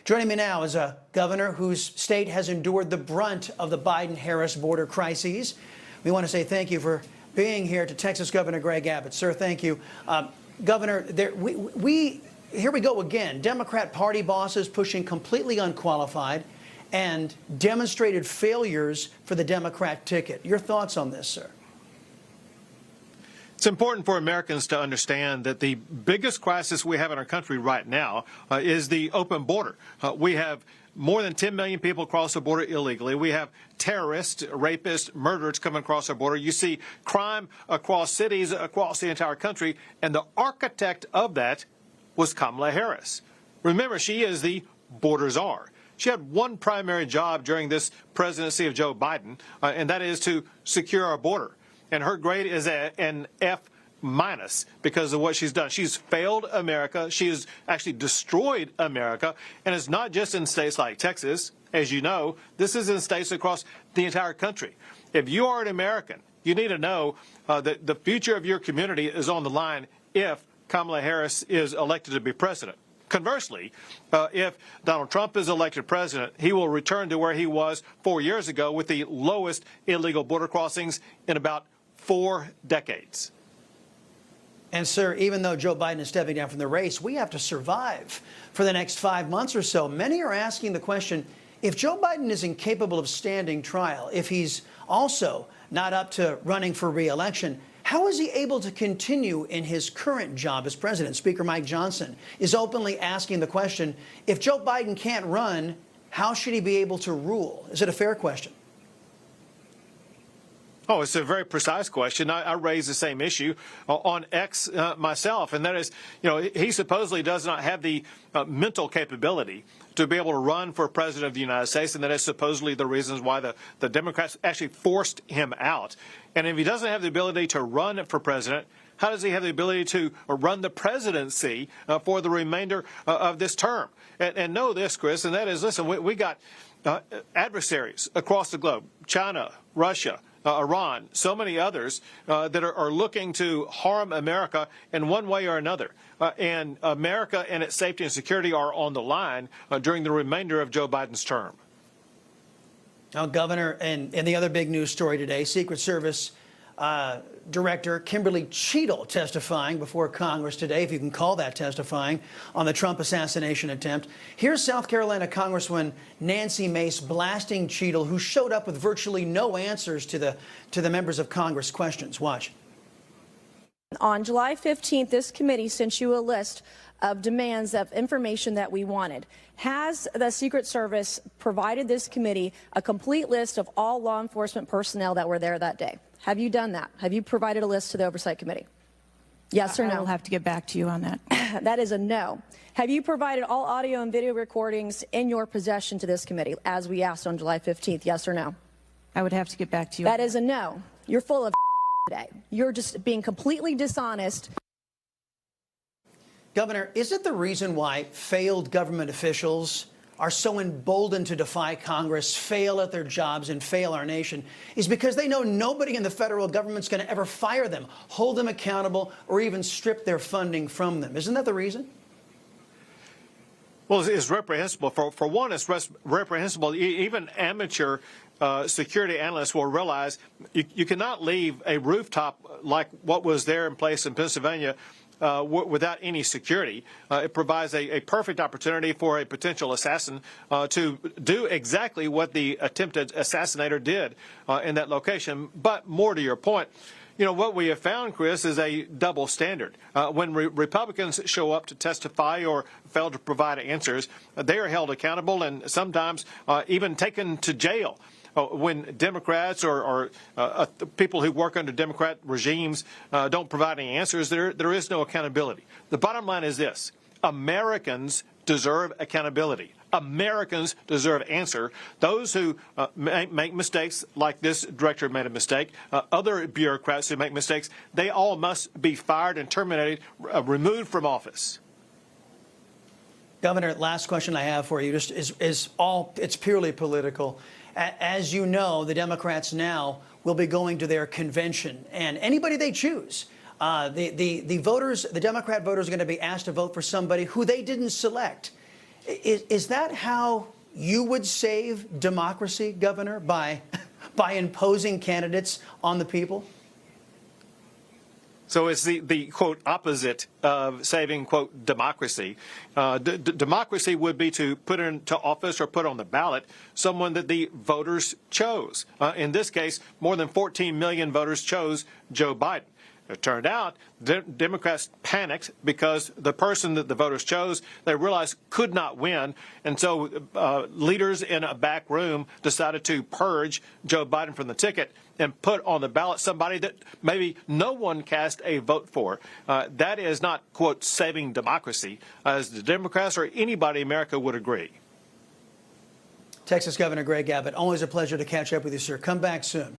Joining me now is a governor whose state has endured the brunt of the Biden-Harris border crises. We want to say thank you for being here to Texas Governor Greg Abbott. Sir, thank you. Governor, here we go again. Democrat party bosses pushing completely unqualified and demonstrated failures for the Democrat ticket. Your thoughts on this, sir? It's important for Americans to understand that the biggest crisis we have in our country right now is the open border. We have more than 10 million people cross the border illegally. We have terrorists, rapists, murderers coming across our border. You see crime across cities, across the entire country, and the architect of that was Kamala Harris. Remember, she is the border czar. She had one primary job during this presidency of Joe Biden, and that is to secure our border. And her grade is an F- because of what she's done. She's failed America. She has actually destroyed America. And it's not just in states like Texas. As you know, this is in states across the entire country. If you are an American, you need to know that the future of your community is on the line if Kamala Harris is elected to be president. Conversely, if Donald Trump is elected president, he will return to where he was 4 years ago with the lowest illegal border crossings in about 4 decades. And, sir, even though Joe Biden is stepping down from the race, we have to survive for the next 5 months or so. Many are asking the question, if Joe Biden is incapable of standing trial, if he's also not up to running for re-election, how is he able to continue in his current job as president? Speaker Mike Johnson is openly asking the question, if Joe Biden can't run, how should he be able to rule? Is it a fair question? Oh, it's a very precise question. I raised the same issue on X myself, and that is, he supposedly does not have the mental capability to be able to run for president of the United States, and that is supposedly the reasons why the Democrats actually forced him out. And if he doesn't have the ability to run for president, how does he have the ability to run the presidency for the remainder of this term? And know this, Chris, and that is, listen, we got adversaries across the globe, China, Russia, Iran, so many others that are looking to harm America in one way or another. And America and its safety and security are on the line during the remainder of Joe Biden's term. Now, Governor, and the other big news story today, Secret Service Director Kimberly Cheadle testifying before Congress today, if you can call that testifying, on the Trump assassination attempt. Here's South Carolina Congresswoman Nancy Mace blasting Cheadle, who showed up with virtually no answers to the members of Congress' questions. Watch. On July 15th, this committee sent you a list of demands of information that we wanted. Has the Secret Service provided this committee a complete list of all law enforcement personnel that were there that day? Have you done that? Have you provided a list to the Oversight Committee? Yes or no? I will have to get back to you on that. That is a no. Have you provided all audio and video recordings in your possession to this committee, as we asked on July 15th? Yes or no? I would have to get back to you. That is a no. You're full of today. You're just being completely dishonest. Governor, is it the reason why failed government officials are so emboldened to defy Congress, fail at their jobs, and fail our nation, is because they know nobody in the federal government's going to ever fire them, hold them accountable, or even strip their funding from them? Isn't that the reason? Well, it's reprehensible. For one, it's reprehensible. Even amateur security analysts will realize you cannot leave a rooftop like what was there in place in Pennsylvania without any security. It provides a perfect opportunity for a potential assassin to do exactly what the attempted assassinator did in that location. But more to your point, what we have found, Chris, is a double standard. When Republicans show up to testify or fail to provide answers, they are held accountable and sometimes even taken to jail. When Democrats or people who work under Democrat regimes don't provide any answers, there is no accountability. The bottom line is this: Americans deserve accountability. Americans deserve answer. Those who make mistakes, like this director made a mistake, other bureaucrats who make mistakes, they all must be fired and terminated, removed from office. Governor, last question I have for you it's purely political. As you know, the Democrats now will be going to their convention, and anybody they choose, the voters, the Democrat voters, are going to be asked to vote for somebody who they didn't select. Is that how you would save democracy, Governor, by imposing candidates on the people? So it's the quote, opposite of saving, quote, democracy. Democracy would be to put into office or put on the ballot someone that the voters chose. In this case, more than 14 million voters chose Joe Biden. It turned out Democrats panicked because the person that the voters chose, they realized could not win. And so leaders in a back room decided to purge Joe Biden from the ticket and put on the ballot somebody that maybe no one cast a vote for. That is not, quote, saving democracy, as the Democrats or anybody in America would agree. Texas Governor Greg Abbott, always a pleasure to catch up with you, sir. Come back soon.